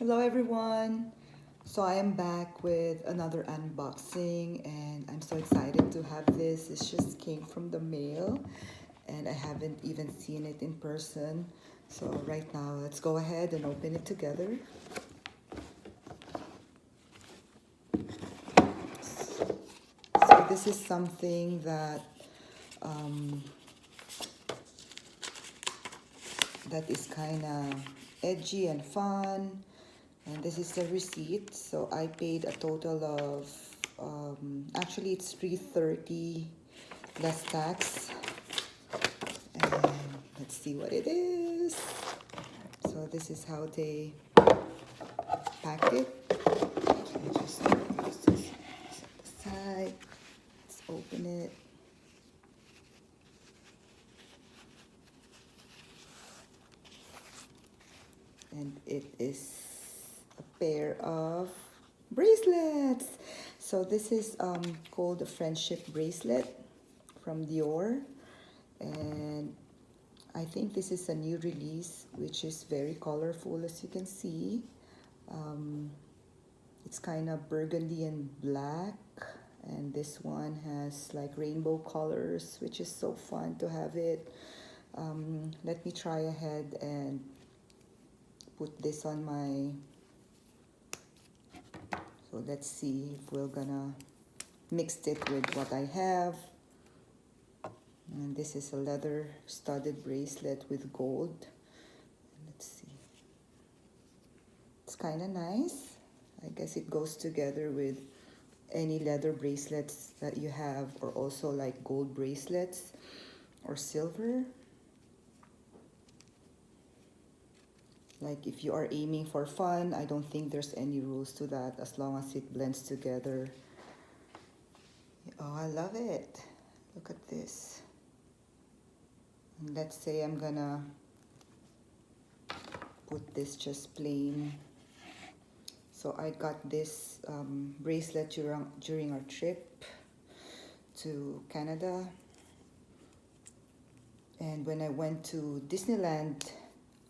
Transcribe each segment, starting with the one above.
Hello everyone! So I am back with another unboxing and I'm so excited to have this. It just came from the mail and I haven't even seen it in person. So right now let's go ahead and open it together. So this is something that that is kind of edgy and fun. And this is the receipt. So I paid a total of, actually it's $3.30 less tax. And let's see what it is. So this is how they packed it. I just use this side. Let's open it. And it is a pair of bracelets. So this is called the friendship bracelet from Dior, and I think this is a new release which is very colorful, as you can see. It's kind of burgundy and black, and this one has like rainbow colors, which is so fun to have it. Let me try ahead and put this on my, so let's see if we're gonna mix it with what I have. And this is a leather studded bracelet with gold. Let's see, it's kind of nice. I guess it goes together with any leather bracelets that you have, or also like gold bracelets or silver. Like if you are aiming for fun, I don't think there's any rules to that as long as it blends together. Oh, I love it. Look at this. And let's say I'm gonna put this just plain. So I got this bracelet during our trip to Canada. And when I went to Disneyland,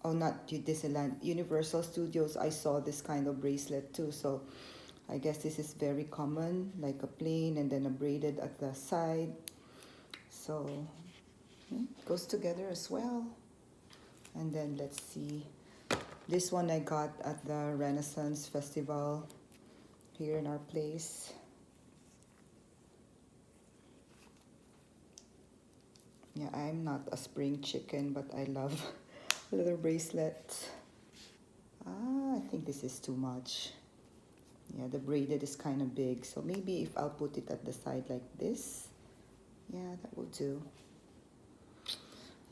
oh, not Disneyland, Universal Studios, I saw this kind of bracelet too. So I guess this is very common, like a plain and then a braided at the side. So it goes together as well. And then let's see. This one I got at the Renaissance Festival here in our place. Yeah, I'm not a spring chicken, but I love leather bracelets. I think this is too much. Yeah, the braided is kind of big, so maybe if I'll put it at the side like this, yeah, that will do.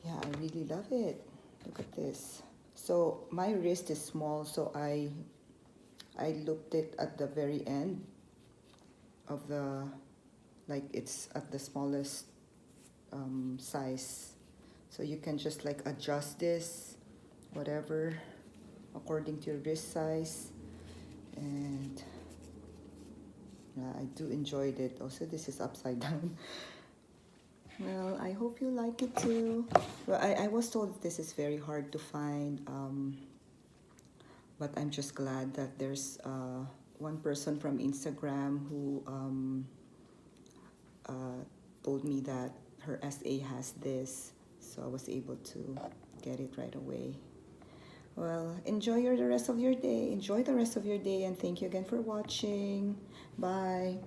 Yeah, I really love it. Look at this. So my wrist is small, so I looped it at the very end of the, like it's at the smallest size. So you can just like adjust this, whatever, according to your wrist size. And yeah, I do enjoyed it. Also, this is upside down. Well, I hope you like it too. Well, I was told that this is very hard to find, but I'm just glad that there's one person from Instagram who told me that her SA has this, so I was able to get it right away. Well, enjoy the rest of your day. Enjoy the rest of your day, and thank you again for watching. Bye.